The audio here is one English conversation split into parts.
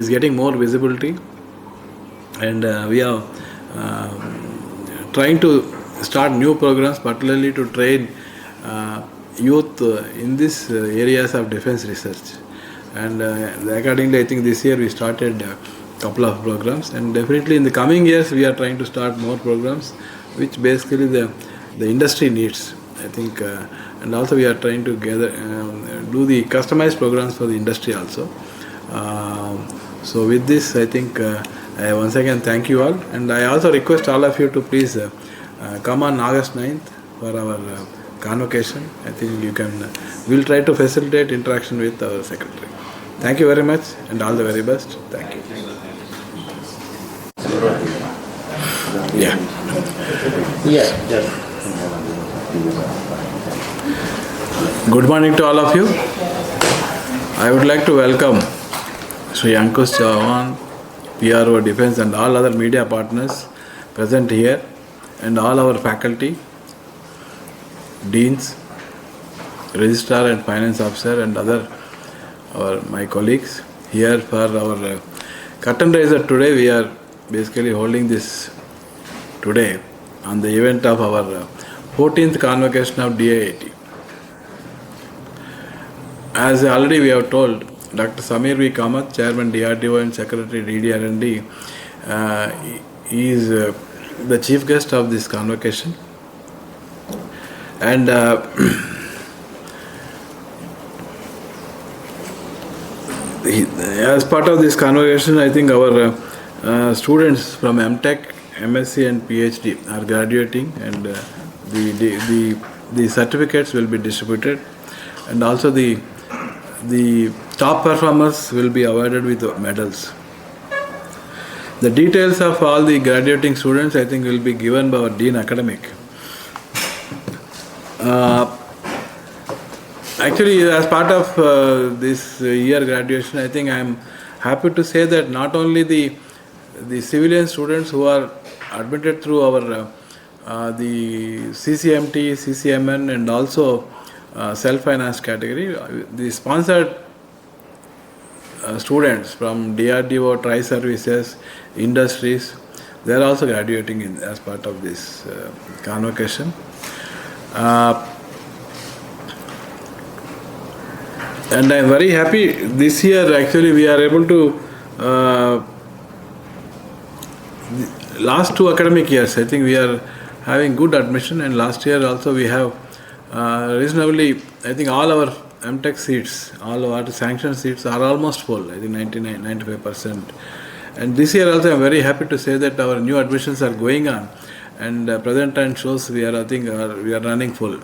is getting more visibility, and we are trying to start new programs, particularly to train youth in these areas of defense research. And accordingly, I think this year we started a couple of programs, and definitely in the coming years we are trying to start more programs, which basically the industry needs. I think, and also we are trying to gather, do the customized programs for the industry also. So with this, I think I once again thank you all, and I also request all of you to please come on August 9th for our convocation. I think you can. We'll try to facilitate interaction with our secretary. Thank you very much, and all the very best. Thank you. Yeah. Yeah. Good morning to all of you. I would like to welcome Sri Ankush Chauhan, PRO Defense, and all other media partners present here, and all our faculty, deans, registrar and finance officer, and other my colleagues here for our curtain raiser today. We are basically holding this today on the event of our 14th Convocation of DIAT. As already we have told, Dr. Samir V. Kamath, Chairman DRDO and Secretary DDR&D, is the chief guest of this convocation. And as part of this convocation, I think our students from MTech, MSc and PhD are graduating, and the certificates will be distributed, and also the top performers will be awarded with medals. The details of all the graduating students, I think, will be given by our Dean Academic. Actually, as part of this year graduation, I think I am happy to say that not only the civilian students who are admitted through our the CCMT, CCMN, and also self-finance category, the sponsored students from DRDO, Tri-Services, industries, they are also graduating as part of this convocation. And I am very happy this year. Actually, we are able to last 2 academic years, I think we are having good admission, and last year also we have reasonably, I think all our MTech seats, all our sanctioned seats are almost full, I think 95%. And this year also I am very happy to say that our new admissions are going on, and present time shows we are, I think, we are running full.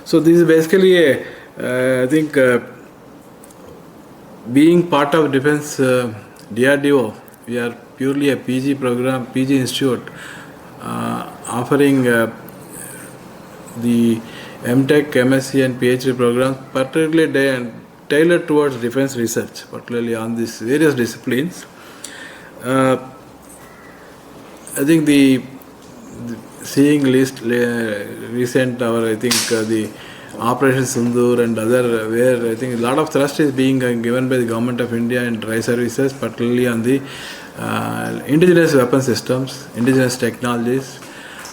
So this is basically I think being part of Defense DRDO, we are purely a PG program, PG institute, offering the MTech, MSc and PhD programs, particularly tailored towards defense research, particularly on these various disciplines. I think seeing recent I think the Operation Sindoor and other, where I think a lot of thrust is being given by the Government of India and Tri-Services, particularly on the indigenous weapon systems, indigenous technologies.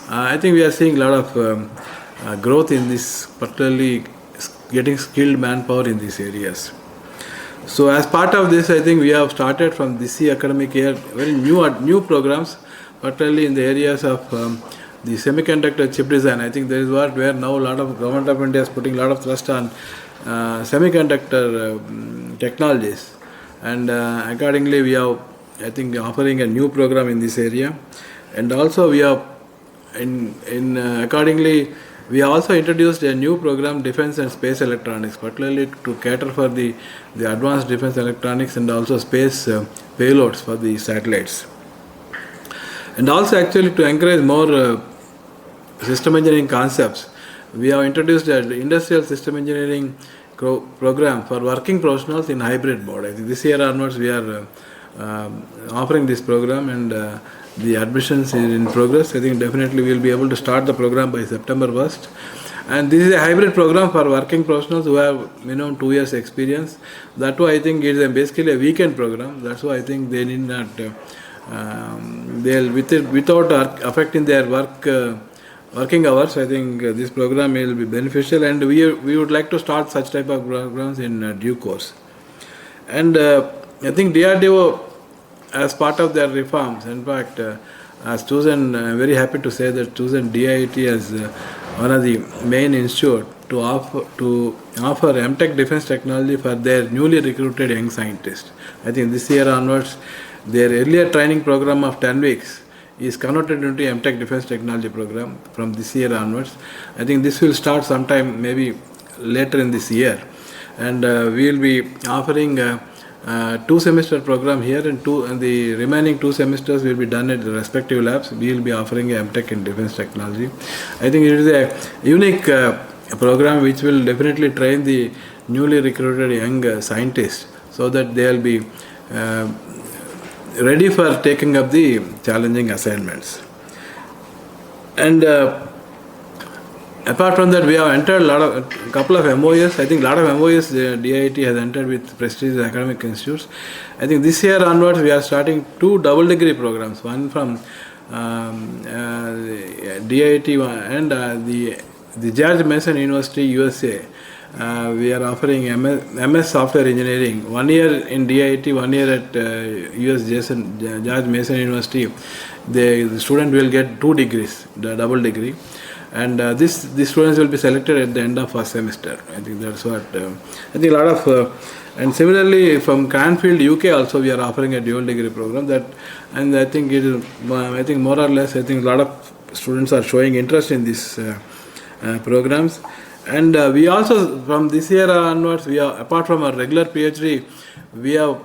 I think we are seeing a lot of growth in this, particularly getting skilled manpower in these areas. So as part of this, I think we have started from this academic year very new programs, particularly in the areas of the semiconductor chip design. I think there is where now a lot of Government of India is putting a lot of thrust on semiconductor technologies, and accordingly we have, I think, offering a new program in this area. And also we have accordingly we also introduced a new program, Defense and Space Electronics, particularly to cater for the advanced defense electronics and also space payloads for the satellites. And also actually to encourage more system engineering concepts, we have introduced an industrial system engineering program for working professionals in hybrid mode. I think this year onwards we are offering this program, and the admissions is in progress. I think definitely we will be able to start the program by September 1st. And this is a hybrid program for working professionals who have minimum 2 years experience. That too, I think it is basically a weekend program. That's why I think they need not, they'll without affecting their working hours. I think this program will be beneficial, and we would like to start such type of programs in due course. And I think DRDO, as part of their reforms, in fact, has chosen, very happy to say that chosen DIAT as one of the main institute to offer MTech defense technology for their newly recruited young scientists. I think this year onwards, their earlier training program of 10 weeks is converted into MTech defense technology program from this year onwards. I think this will start sometime maybe later in this year, and we will be offering 2-semester program here, and the remaining 2 semesters will be done at the respective labs. We will be offering a MTech in defense technology. I think it is a unique program which will definitely train the newly recruited young scientists so that they will be ready for taking up the challenging assignments. And apart from that, we have entered a couple of MOUs. I think a lot of MOUs DIT has entered with prestigious academic institutes. I think this year onwards, we are starting 2 double degree programs. One from DIT and the George Mason University, USA. We are offering MS Software Engineering, 1 year in DIT, 1 year at George Mason University. The student will get 2 degrees, the double degree. And these students will be selected at the end of first semester. I think that's what, I think a lot of, and similarly from Cranfield, UK also we are offering a dual degree program that, and I think it is, I think more or less, I think a lot of students are showing interest in these programs. And we also, from this year onwards, we are, apart from our regular PhD, we have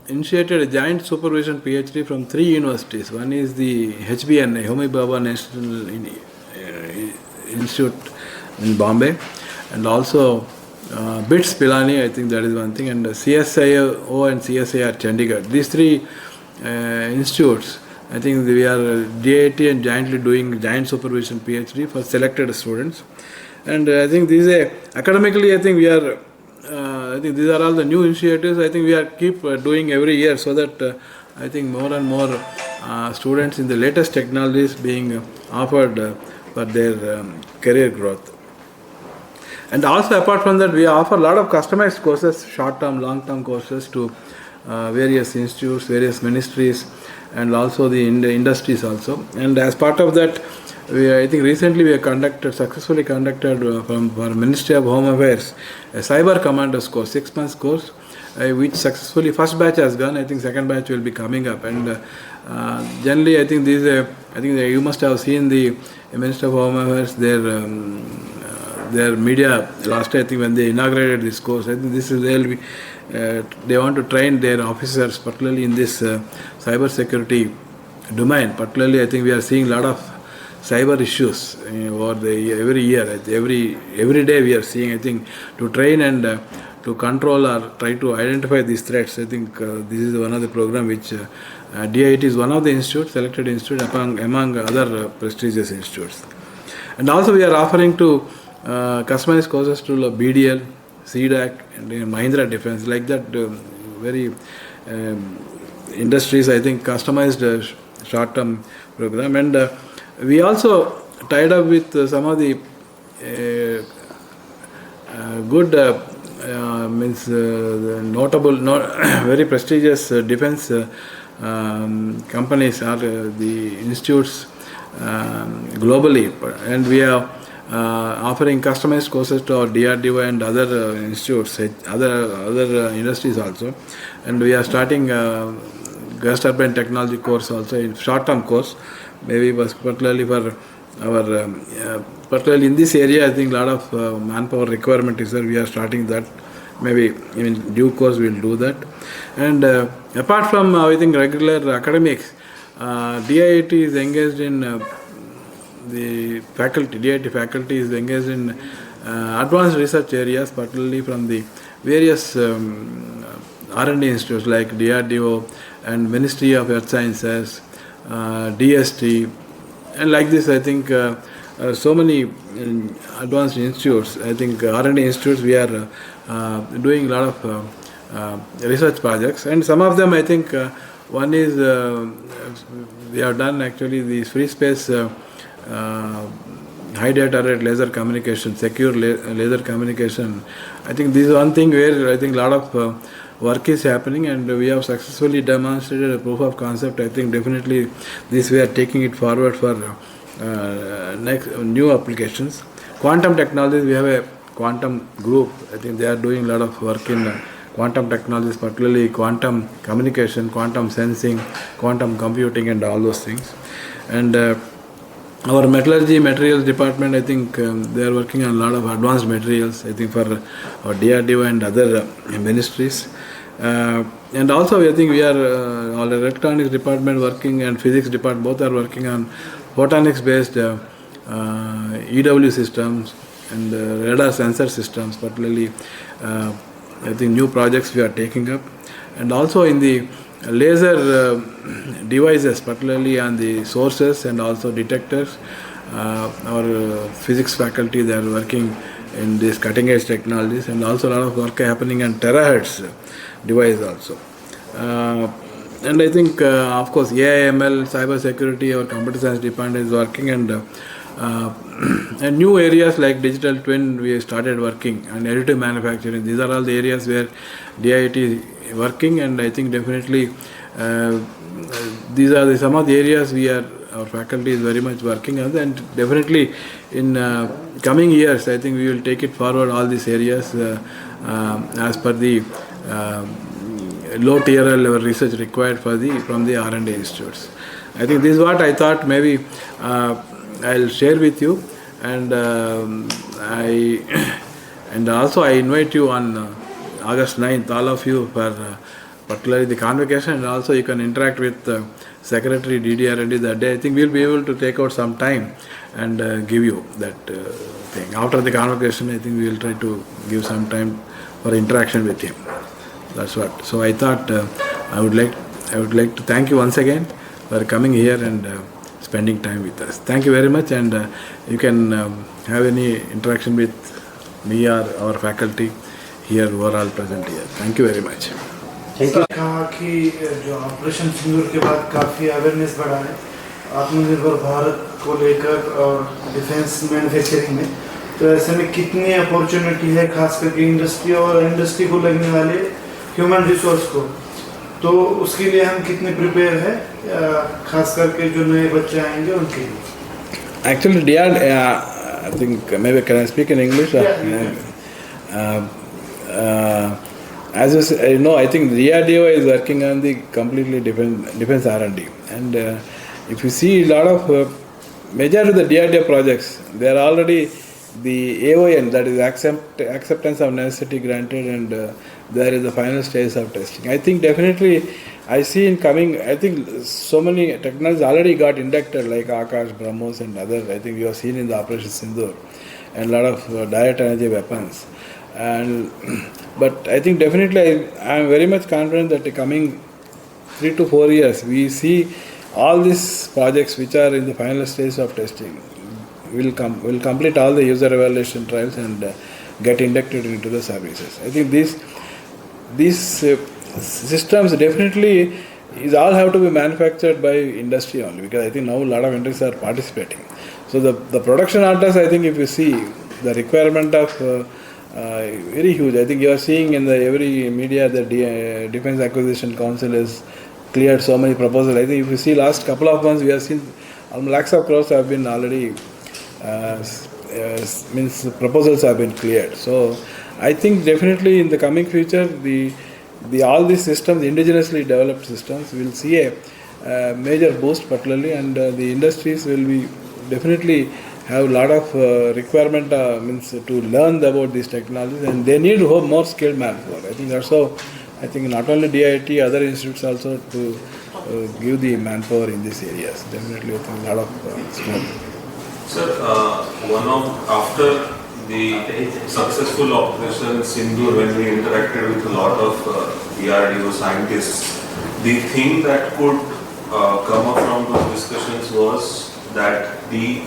initiated a joint supervision PhD from 3 universities. One is the HBNI, Homi Bhabha National Institute in Bombay, and also BITS Pilani, I think that is one thing, and CSIO and CSIR Chandigarh. These 3 institutes, I think we are DIT and jointly doing joint supervision PhD for selected students. And I think these academically, I think we are, I think these are all the new initiatives. I think we are keep doing every year so that I think more and more students in the latest technologies being offered for their career growth. And also apart from that, we offer a lot of customized courses, short-term, long-term courses to various institutes, various ministries, and also the industries also. And as part of that, I think recently we have successfully conducted for Ministry of Home Affairs a Cyber Commanders course, 6 months course, which successfully first batch has gone. I think second batch will be coming up. And generally, I think you must have seen the Minister of Home Affairs, their media last year, I think when they inaugurated this course. I think this is they want to train their officers, particularly in this cyber security domain. Particularly, I think we are seeing a lot of cyber issues over every year. Every day we are seeing, I think, to train and to control or try to identify these threats. I think this is one of the program which DIT is one of the institutes, selected institute among other prestigious institutes. And also we are offering to customized courses to BDL, CDAC, and Mahindra Defense, like that very industries, I think, customized short-term program. And we also tied up with some of the good notable, very prestigious defense companies or the institutes globally, and we are offering customized courses to our DRDO and other institutes, other industries also. And we are starting gas turbine technology course also, in short-term course, maybe particularly for our particularly in this area. I think a lot of manpower requirement is there. We are starting that. Maybe in due course we will do that. And apart from I think regular academics, DIT is engaged in the faculty. DIT faculty is engaged in advanced research areas, particularly from the various R&D institutes like DRDO and Ministry of Earth Sciences, DST, and like this. I think so many advanced institutes. I think R&D institutes, we are doing a lot of research projects, and some of them I think one is we have done actually the free space high data rate laser communication, secure laser communication. I think this is one thing where I think a lot of work is happening, and we have successfully demonstrated a proof of concept. I think definitely this we are taking it forward for next new applications. Quantum technologies, we have a quantum group. I think they are doing a lot of work in quantum technologies, particularly quantum communication, quantum sensing, quantum computing, and all those things. And our metallurgy materials department, I think they are working on a lot of advanced materials, I think for our DRDO and other ministries. And also I think we are, our electronics department working and physics department both are working on photonics based EW systems and radar sensor systems, particularly I think new projects we are taking up. And also in the laser devices, particularly on the sources and also detectors, our physics faculty, they are working in these cutting edge technologies, and also a lot of work happening on terahertz device also. And I think of course AI, ML, cyber security, our computer science department is working, and new areas like digital twin we started working, and additive manufacturing. These are all the areas where DIAT is working, and I think definitely these are some of the areas our faculty is very much working on, and definitely in coming years I think we will take it forward all these areas as per the low tier level research required from the R&D institutes. I think this is what I thought maybe I'll share with you, and also I invite you on August 9th, all of you, for particularly the convocation, and also you can interact with Secretary DDR&D that day. I think we'll be able to take out some time and give you that thing. After the convocation, I think we will try to give some time for interaction with him. That's what. So I thought I would like to thank you once again for coming here and spending time with us. Thank you very much, and you can have any interaction with me or our faculty here who are all present here. Thank you very much. कहा कि जो operation सिंदूर के बाद काफ़ी awareness बढ़ा है आत्मनिर्भर भारत को लेकर और डिफेंस मैन्युफैक्चरिंग में, तो ऐसे में कितनी अपॉर्चुनिटी है खास करके इंडस्ट्री और इंडस्ट्री को लगने वाले ह्यूमन रिसोर्स को, तो उसके लिए हम कितने प्रिपेयर है, खास करके जो नए बच्चे आएंगे उनके लिए. Actually, I think maybe can I speak in English? As you know, I think DRDO is working on the completely defense R&D, and if you see a lot of majority of the DRDO projects, they are already the AON, that is acceptance of necessity granted, and there is the final stage of testing. I think definitely I see in coming, I think so many technologies already got inducted like Akash, BrahMos and others. I think you have seen in the Operation Sindoor, and a lot of direct energy weapons. But I think definitely I am very much confident that the coming 3 to 4 years we see all these projects which are in the final stage of testing will complete all the user evaluation trials and get inducted into the services. I think these systems definitely all have to be manufactured by industry only, because I think now a lot of industries are participating. So the production orders, I think if you see the requirement of very huge. I think you are seeing in every media that Defence Acquisition Council has cleared so many proposals. I think if you see last couple of months, we have seen lakhs of crores have been already means proposals have been cleared. So I think definitely in the coming future, all these systems, indigenously developed systems, will see a major boost particularly, and the industries will be definitely have a lot of requirement means to learn about these technologies, and they need more skilled manpower. I think that's how, I think not only DIT, other institutes also to give the manpower in these areas. Definitely I think a lot of scope. Sir, after the successful Operation Sindoor, when we interacted with a lot of DRDO scientists, the thing that could come up from those discussions was that the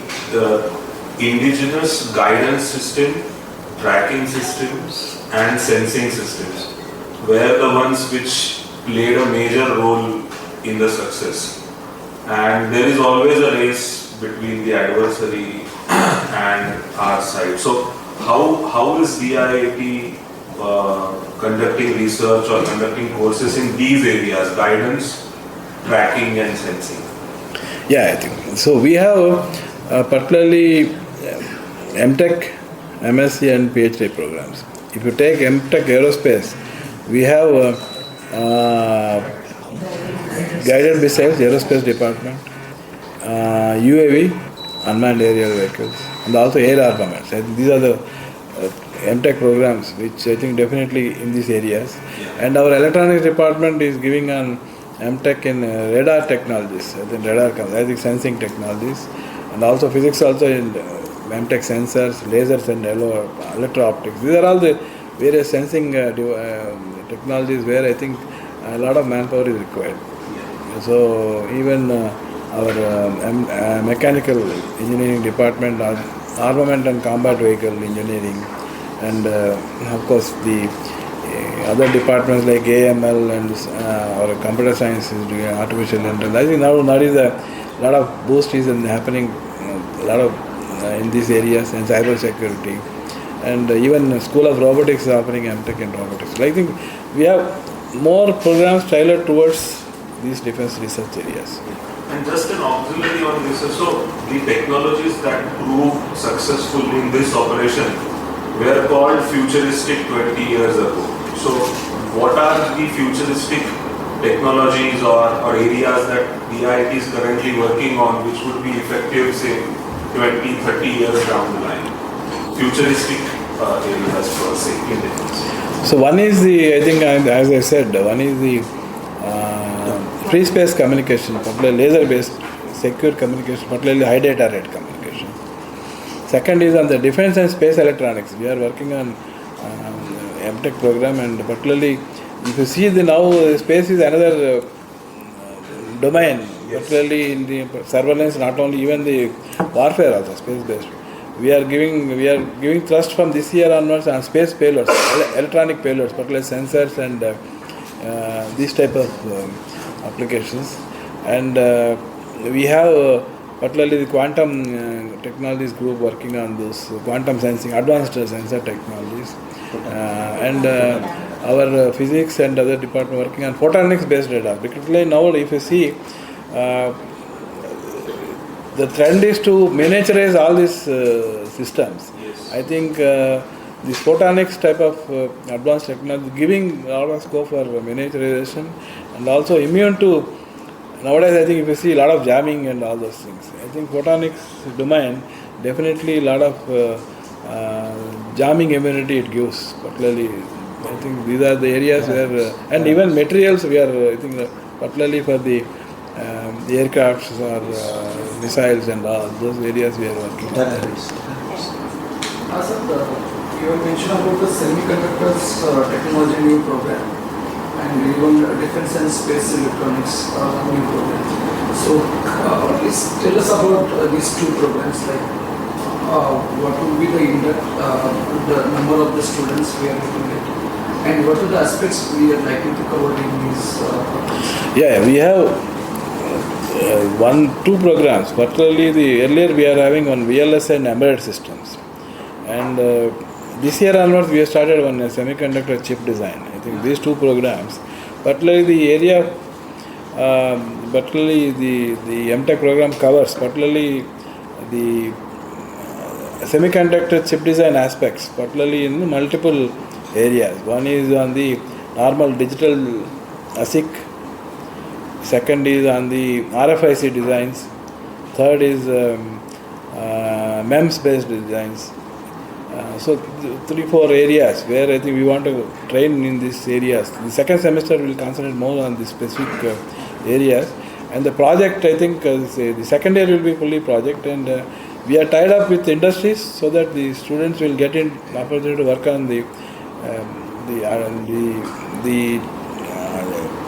indigenous guidance system, tracking systems and sensing systems were the ones which played a major role in the success. And there is always a race between the adversary and our side. So how is DIAT conducting research or conducting courses in these areas, guidance, tracking and sensing? Yeah, I think so. We have particularly MTech, MSc and PhD programs. If you take MTech Aerospace, we have guided missiles, Aerospace Department, UAV, unmanned aerial vehicles, and also air armaments. I think these are the MTech programs which I think definitely in these areas. And our electronics department is giving an MTech in radar technologies, I think radar, I think sensing technologies, and also physics also in MTech sensors, lasers and electro-optics. These are all the various sensing technologies where I think a lot of manpower is required. So even our mechanical engineering department, armament and combat vehicle engineering, and of course the other departments like AML and or computer science is doing artificial intelligence. I think now is a lot of boost is happening, a lot of in these areas, and cyber security, and even School of Robotics is offering MTech in robotics. I think we have more programs tailored towards these defense research areas. And just an auxiliary on this, so the technologies that proved successful in this operation were called futuristic 20 years ago. So what are the futuristic technologies or areas that DIAT is currently working on which would be effective, say, 20, 30 years down the line? Futuristic areas per se in defense. So one is the, I think as I said, one is the free space communication, particularly laser based secure communication, particularly high data rate communication. Second is on the defense and space electronics. We are working on MTech program, and particularly if you see the now space is another domain, particularly in the surveillance, not only even the warfare also space based. We are giving thrust from this year onwards on space payloads, electronic payloads, particularly sensors and these type of applications. And we have particularly the quantum technologies group working on those quantum sensing, advanced sensor technologies, and our physics and other department working on photonics based radar. Because now if you see, the trend is to miniaturize all these systems. Yes. I think this photonics type of advanced technology giving a lot of scope for miniaturization, and also immune to, nowadays I think if you see a lot of jamming and all those things, I think photonics domain definitely a lot of jamming immunity it gives, particularly I think these are the areas where, and even materials we are, I think particularly for the aircrafts or missiles and all those areas we are working on. You have mentioned about the semiconductors technology new program and even defense and space electronics new program. So please tell us about these two programs, like what would be the number of the students we are looking at, and what are the aspects we are likely to cover in these programs? Yeah, we have two programs. Particularly the earlier we are having on VLSI and embedded systems, and this year onwards we have started on a semiconductor chip design. I think these two programs, particularly the area, particularly the MTech program covers particularly the semiconductor chip design aspects, particularly in multiple areas. One is on the normal digital ASIC, second is on the RFIC designs, third is MEMS based designs. So 3-4 areas where I think we want to train in these areas. The second semester will concentrate more on the specific areas, and the project I think the second year will be fully project, and we are tied up with industries so that the students will get in opportunity to work on the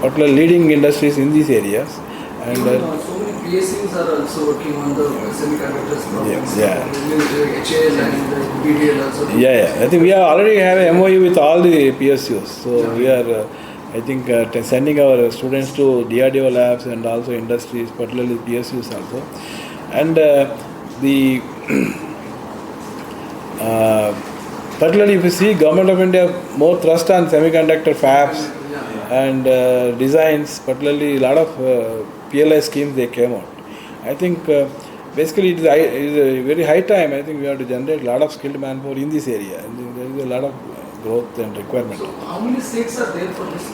particular leading industries in these areas, And so many PSUs are also working on the semiconductors problems. Yeah. HAL and the BDL also. yeah, I think we already have a MOU with all the PSUs. So we are, I think, sending our students to DRDO labs and also industries, particularly PSUs also. And the particularly if you see Government of India more thrust on semiconductor fabs and designs, particularly a lot of PLI schemes they came out. I think basically it is a very high time. I think we have to generate a lot of skilled manpower in this area. And there is a lot of growth and requirement. So how many seats are there for this?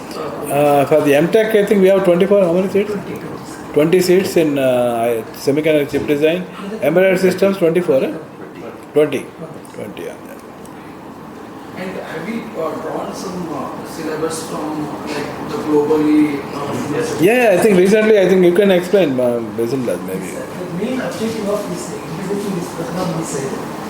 For the MTech, I think we have 24. How many seats? 20 seats in semiconductor chip design. Embedded systems 24. 20. Yeah. And have we drawn some syllabus from like the globally? Yeah, I think recently, I think you can explain, Basil, maybe. The main objective of this introducing this program is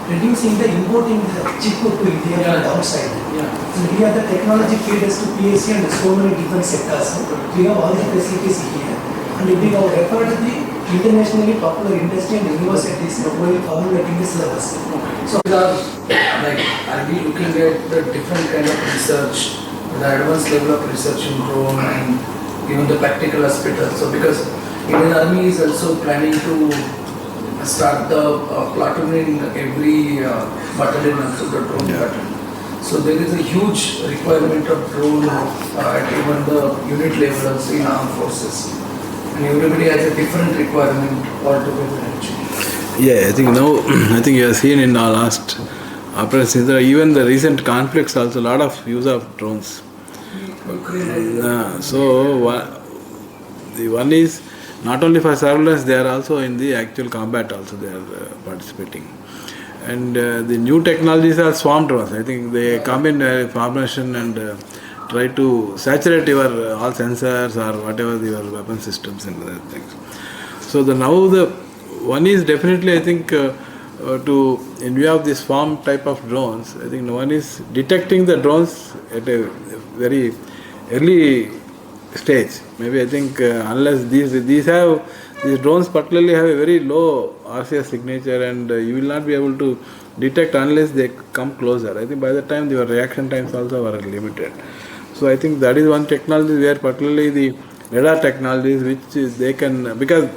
reducing the importing the chip to India from the outside. Yeah. So here the technology caters to PSC and so many different sectors. We have all the facilities here. And we have referred to the internationally popular industry and universities while formulating the syllabus. So are we looking at the different kind of research, the advanced level of research in drone and even the practical aspect also, because Indian Army is also planning to start the platoon in every battalion, also the drone platoon. So there is a huge requirement of drone at even the unit level also in armed forces. And everybody has a different requirement altogether actually. Yeah, I think now, I think you have seen in our last operations, even the recent conflicts also, a lot of use of drones. So the one is not only for surveillance, they are also in the actual combat also they are participating. And the new technologies are swarm drones. I think they come in formation and try to saturate your all sensors or whatever your weapon systems and other things. So now the one is definitely, I think, in view of this swarm type of drones, I think one is detecting the drones at a very early stage. Maybe I think unless these drones particularly have a very low RCS signature, and you will not be able to detect unless they come closer. I think by the time your reaction times also are limited. So I think that is one technology where particularly the radar technologies which they can, because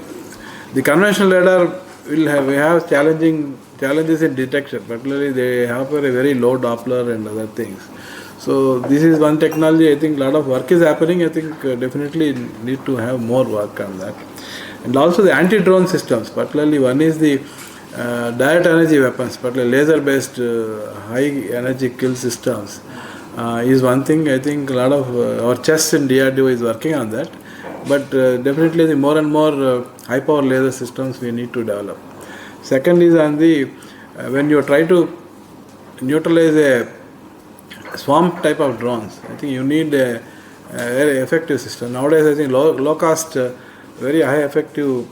the conventional radar we have challenges in detection, particularly they have a very low Doppler and other things. So this is one technology. I think a lot of work is happening. I think definitely need to have more work on that. And also the anti-drone systems, particularly one is the direct energy weapons, particularly laser-based high energy kill systems is one thing. I think a lot of our chess in DRDO is working on that. But definitely the more and more high power laser systems we need to develop. Second is on the when you try to neutralize a swarm type of drones, I think you need a very effective system. Nowadays I think low cost, very high effective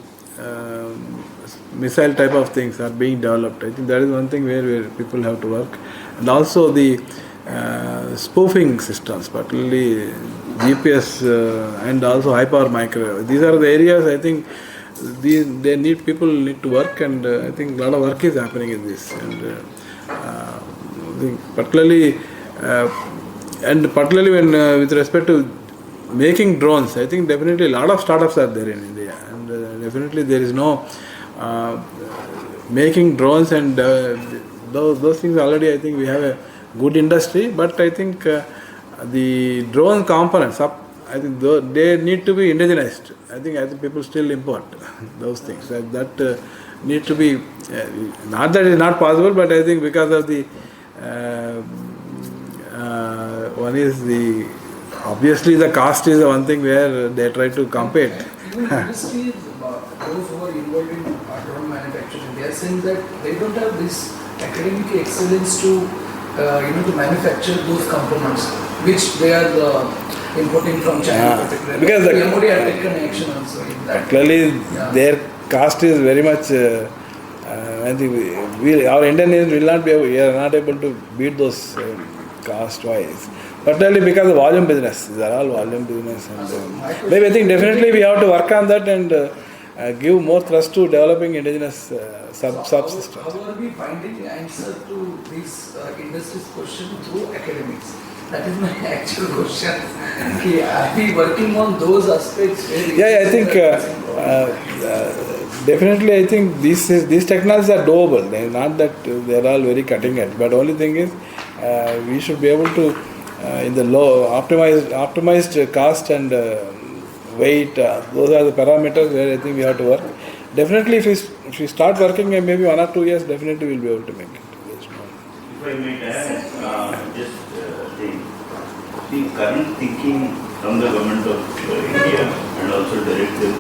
missile type of things are being developed. I think that is one thing where people have to work. And also the spoofing systems, particularly GPS and also high power microwave. These are the areas I think people need to work, and I think a lot of work is happening in this. And I think particularly when with respect to making drones, I think definitely a lot of startups are there in India, and definitely there is no making drones and those things already. I think we have a good industry, but I think the drone components, I think they need to be indigenized. I think people still import those things. That need to be, not that it's not possible, but I think because of the one is the, obviously the cost is the one thing where they try to compete. Even industry, those who are involved in drone manufacturing, they are saying that they don't have this academic excellence to to manufacture those components, which they are importing from China particularly. Because the MOD have taken action also in that. Clearly, their cost is very much. I think our Indians will not be able, we are not able to beat those cost wise. particularly because of volume business. These are all volume business. And, maybe I think definitely we have to work on that and give more thrust to developing indigenous subsystems. How are we finding answer to this industry's question through academics? That is my actual question. Okay, are we working on those aspects? Yeah, I think definitely I think these technologies are doable. They are not that they are all very cutting edge. But only thing is we should be able to in the low optimized cost and weight. Those are the parameters where I think we have to work. Definitely, if we start working in maybe 1 or 2 years, definitely we'll be able to make it. If I may add, just the current thinking from the government of India and also directive